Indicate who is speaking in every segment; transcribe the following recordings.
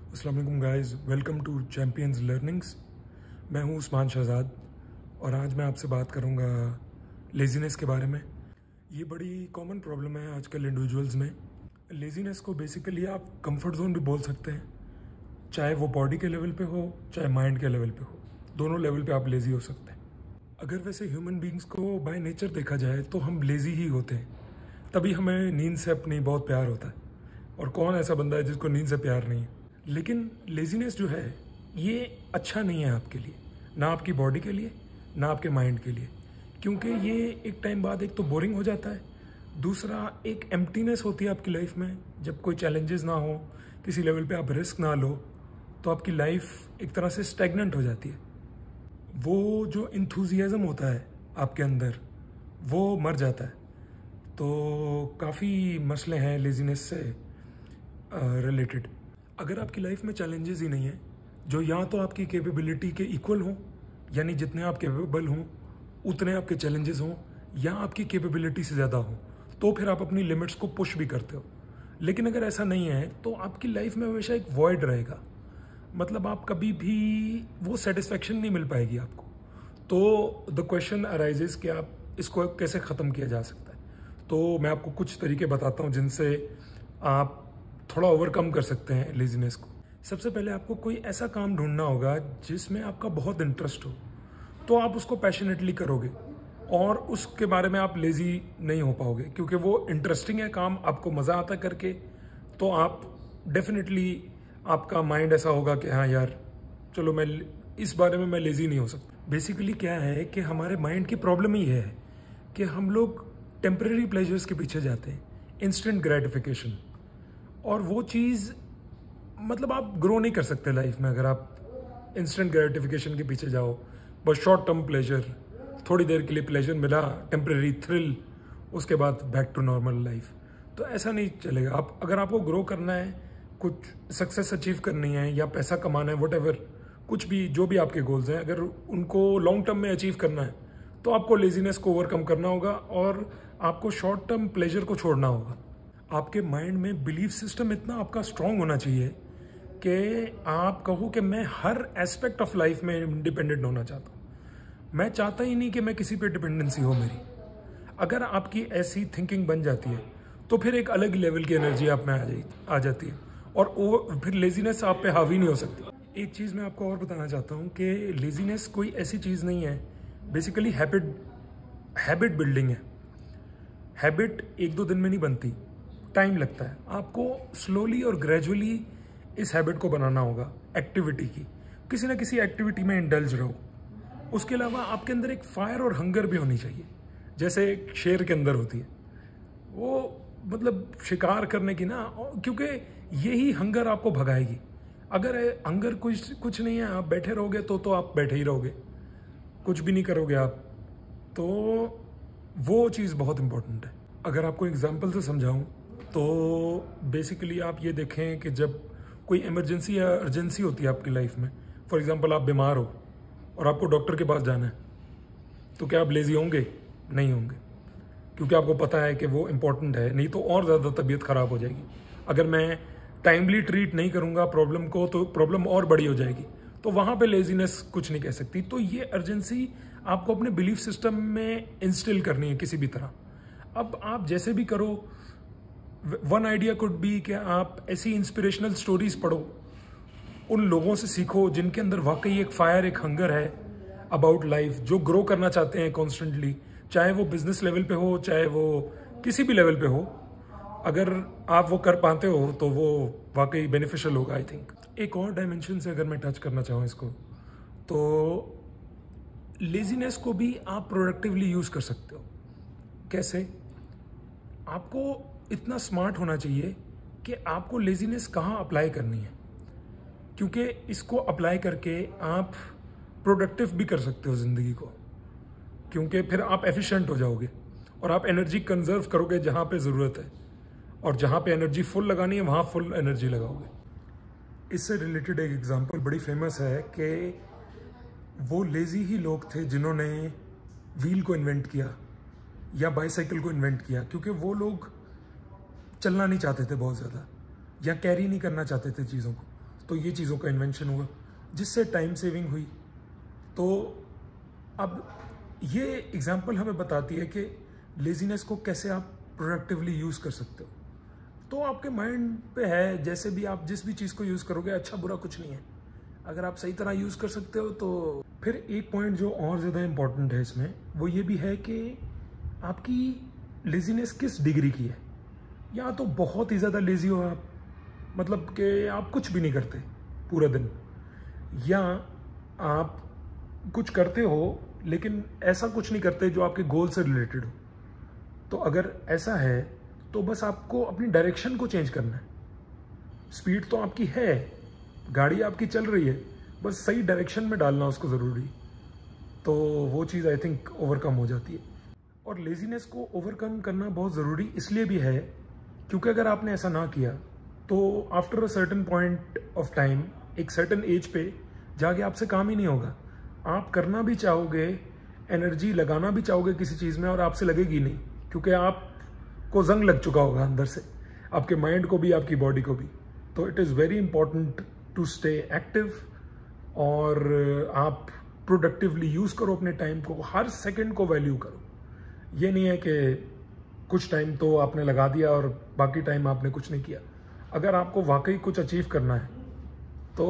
Speaker 1: अस्सलाम वालेकुम guys, welcome to champions learnings. मैं हूं उस्मान शहजाद और आज मैं आपसे बात करूंगा लेज़ीनेस के बारे में। ये बड़ी कॉमन प्रॉब्लम है आजकल इंडिविजुअल्स में। लेज़ीनेस को बेसिकली आप कंफर्ट जोन भी बोल सकते हैं, चाहे वो बॉडी के लेवल पे हो चाहे माइंड के लेवल पे हो, दोनों लेवल पे आप लेज़ी हो सकते हैं। अगर वैसे ह्यूमन बींग्स को बाय नेचर देखा जाए तो हम लेज़ी ही होते हैं, तभी हमें नींद से अपनी बहुत प्यार होता है। और कौन ऐसा बंदा है जिसको नींद से प्यार नहीं है। लेकिन लेज़ीनेस जो है ये अच्छा नहीं है आपके लिए, ना आपकी बॉडी के लिए ना आपके माइंड के लिए, क्योंकि ये एक टाइम बाद एक तो बोरिंग हो जाता है, दूसरा एक एम्प्टीनेस होती है आपकी लाइफ में। जब कोई चैलेंजेस ना हो, किसी लेवल पे आप रिस्क ना लो, तो आपकी लाइफ एक तरह से स्टैग्नेंट हो जाती है। वो जो इंथुजियाज़म होता है आपके अंदर वो मर जाता है। तो काफ़ी मसले हैं लेज़ीनेस से रिलेटेड। अगर आपकी लाइफ में चैलेंजेस ही नहीं है जो या तो आपकी कैपेबिलिटी के इक्वल हों, यानी जितने आप कैपेबल हों उतने आपके चैलेंजेस हों, या आपकी कैपेबिलिटी से ज़्यादा हो, तो फिर आप अपनी लिमिट्स को पुश भी करते हो। लेकिन अगर ऐसा नहीं है तो आपकी लाइफ में हमेशा एक वॉइड रहेगा, मतलब आप कभी भी वो सेटिस्फेक्शन नहीं मिल पाएगी आपको। तो द क्वेश्चन अराइजेस कि आप इसको कैसे ख़त्म किया जा सकता है। तो मैं आपको कुछ तरीके बताता हूँ जिनसे आप थोड़ा ओवरकम कर सकते हैं लेज़ीनेस को। सबसे पहले आपको कोई ऐसा काम ढूंढना होगा जिसमें आपका बहुत इंटरेस्ट हो, तो आप उसको पैशनेटली करोगे और उसके बारे में आप लेज़ी नहीं हो पाओगे, क्योंकि वो इंटरेस्टिंग है काम, आपको मज़ा आता करके। तो आप डेफिनेटली आपका माइंड ऐसा होगा कि हाँ यार चलो मैं इस बारे में मैं लेज़ी नहीं हो सकता। बेसिकली क्या है कि हमारे माइंड की प्रॉब्लम ही है कि हम लोग टेम्परेरी प्लेजर्स के पीछे जाते हैं, इंस्टेंट ग्रेटिफिकेशन। और वो चीज़ मतलब आप ग्रो नहीं कर सकते लाइफ में अगर आप इंस्टेंट ग्रेटिफिकेशन के पीछे जाओ। बस शॉर्ट टर्म प्लेजर, थोड़ी देर के लिए प्लेजर मिला, टेम्परेरी थ्रिल, उसके बाद बैक टू नॉर्मल लाइफ। तो ऐसा नहीं चलेगा। आप अगर आपको ग्रो करना है, कुछ सक्सेस अचीव करनी है या पैसा कमाना है, व्हाटएवर, कुछ भी जो भी आपके गोल्स हैं, अगर उनको लॉन्ग टर्म में अचीव करना है तो आपको लेज़ीनेस को ओवरकम करना होगा और आपको शॉर्ट टर्म प्लेजर को छोड़ना होगा। आपके माइंड में बिलीफ सिस्टम इतना आपका स्ट्रांग होना चाहिए कि आप कहो कि मैं हर एस्पेक्ट ऑफ लाइफ में इंडिपेंडेंट होना चाहता हूँ, मैं चाहता ही नहीं कि मैं किसी पे डिपेंडेंसी हो मेरी। अगर आपकी ऐसी थिंकिंग बन जाती है तो फिर एक अलग लेवल की एनर्जी आप में आ जाती है और फिर लेज़ीनेस आप पे हावी नहीं हो सकती। एक चीज़ मैं आपको और बताना चाहता हूँ कि लेज़ीनेस कोई ऐसी चीज़ नहीं है, बेसिकली हैबिट बिल्डिंग है। हैबिट एक दो दिन में नहीं बनती, टाइम लगता है। आपको स्लोली और ग्रेजुअली इस हैबिट को बनाना होगा। एक्टिविटी की, किसी ना किसी एक्टिविटी में इंडल्ज रहो। उसके अलावा आपके अंदर एक फायर और हंगर भी होनी चाहिए, जैसे एक शेर के अंदर होती है, वो मतलब शिकार करने की ना, क्योंकि यही हंगर आपको भगाएगी। अगर हंगर कुछ नहीं है, आप बैठे रहोगे तो आप बैठे ही रहोगे, कुछ भी नहीं करोगे आप, तो वो चीज़ बहुत इंपॉर्टेंट है। अगर आपको एग्जाम्पल से समझाऊं तो बेसिकली आप ये देखें कि जब कोई इमरजेंसी या अर्जेंसी होती है आपकी लाइफ में, फॉर एग्जांपल आप बीमार हो और आपको डॉक्टर के पास जाना है, तो क्या आप लेज़ी होंगे? नहीं होंगे, क्योंकि आपको पता है कि वो इम्पोर्टेंट है, नहीं तो और ज़्यादा तबीयत ख़राब हो जाएगी। अगर मैं टाइमली ट्रीट नहीं करूँगा प्रॉब्लम को तो प्रॉब्लम और बड़ी हो जाएगी, तो वहाँ पे लेज़ीनेस कुछ नहीं कह सकती। तो ये अर्जेंसी आपको अपने बिलीफ सिस्टम में इंस्टिल करनी है किसी भी तरह। अब आप जैसे भी करो, वन आइडिया कुड बी कि आप ऐसी इंस्पिरेशनल स्टोरीज पढ़ो, उन लोगों से सीखो जिनके अंदर वाकई एक फायर, एक हंगर है अबाउट लाइफ, जो ग्रो करना चाहते हैं कॉन्स्टेंटली, चाहे वो बिजनेस लेवल पे हो चाहे वो किसी भी लेवल पे हो। अगर आप वो कर पाते हो तो वो वाकई बेनिफिशियल होगा आई थिंक। एक और डायमेंशन से अगर मैं टच करना चाहूँ इसको, तो लेज़ीनेस को भी आप प्रोडक्टिवली यूज़ कर सकते हो। कैसे? आपको इतना स्मार्ट होना चाहिए कि आपको लेज़ीनेस कहाँ अप्लाई करनी है, क्योंकि इसको अप्लाई करके आप प्रोडक्टिव भी कर सकते हो ज़िंदगी को, क्योंकि फिर आप एफिशिएंट हो जाओगे और आप एनर्जी कंजर्व करोगे जहाँ पे ज़रूरत है, और जहाँ पे एनर्जी फुल लगानी है वहाँ फुल एनर्जी लगाओगे। इससे रिलेटेड एक एग्जांपल बड़ी फेमस है कि वो लेज़ी ही लोग थे जिन्होंने व्हील को इन्वेंट किया या बाईसाइकिल को इन्वेंट किया, क्योंकि वो लोग चलना नहीं चाहते थे बहुत ज़्यादा, या कैरी नहीं करना चाहते थे चीज़ों को, तो ये चीज़ों का इन्वेंशन हुआ जिससे टाइम सेविंग हुई। तो अब ये एग्जांपल हमें बताती है कि लेजीनेस को कैसे आप प्रोडक्टिवली यूज़ कर सकते हो। तो आपके माइंड पे है, जैसे भी आप जिस भी चीज़ को यूज़ करोगे अच्छा बुरा कुछ नहीं है, अगर आप सही तरह यूज़ कर सकते हो तो। फिर एक पॉइंट जो और ज़्यादा इम्पॉर्टेंट है इसमें वो ये भी है कि आपकी लेजीनेस किस डिग्री की है। या तो बहुत ही ज़्यादा लेजी हो आप, मतलब कि आप कुछ भी नहीं करते पूरा दिन, या आप कुछ करते हो लेकिन ऐसा कुछ नहीं करते जो आपके गोल से रिलेटेड हो। तो अगर ऐसा है तो बस आपको अपनी डायरेक्शन को चेंज करना है। स्पीड तो आपकी है, गाड़ी आपकी चल रही है, बस सही डायरेक्शन में डालना उसको ज़रूरी, तो वो चीज़ आई थिंक ओवरकम हो जाती है। और लेजीनेस को ओवरकम करना बहुत ज़रूरी इसलिए भी है क्योंकि अगर आपने ऐसा ना किया तो after a certain point of time, एक सर्टेन एज पे जाके आपसे काम ही नहीं होगा। आप करना भी चाहोगे, एनर्जी लगाना भी चाहोगे किसी चीज़ में और आपसे लगेगी नहीं, क्योंकि आपको जंग लग चुका होगा अंदर से, आपके माइंड को भी आपकी बॉडी को भी। तो it is very important to stay active और आप प्रोडक्टिवली यूज़ करो अपने टाइम को, हर सेकंड को वैल्यू करो। ये नहीं है कि कुछ टाइम तो आपने लगा दिया और बाकी टाइम आपने कुछ नहीं किया। अगर आपको वाकई कुछ अचीव करना है तो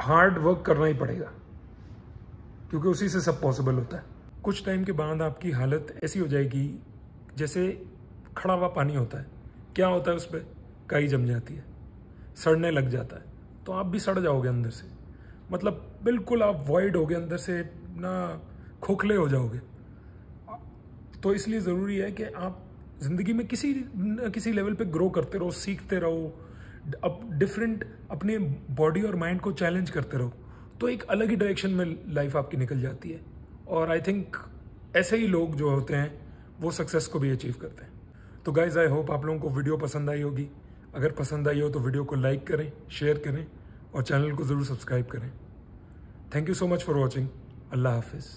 Speaker 1: हार्ड वर्क करना ही पड़ेगा, क्योंकि उसी से सब पॉसिबल होता है। कुछ टाइम के बाद आपकी हालत ऐसी हो जाएगी जैसे खड़ा हुआ पानी होता है, क्या होता है उस पर काई जम जाती है, सड़ने लग जाता है, तो आप भी सड़ जाओगे अंदर से, मतलब बिल्कुल आप वॉइड हो गए अंदर से ना, खोखले हो जाओगे। तो इसलिए ज़रूरी है कि आप ज़िंदगी में किसी न किसी लेवल पे ग्रो करते रहो, सीखते रहो, अब डिफरेंट अपने बॉडी और माइंड को चैलेंज करते रहो, तो एक अलग ही डायरेक्शन में लाइफ आपकी निकल जाती है। और आई थिंक ऐसे ही लोग जो होते हैं वो सक्सेस को भी अचीव करते हैं। तो गाइज, आई होप आप लोगों को वीडियो पसंद आई होगी। अगर पसंद आई हो तो वीडियो को लाइक करें, शेयर करें और चैनल को ज़रूर सब्सक्राइब करें। Thank you so much for watching. अल्लाह हाफिज़।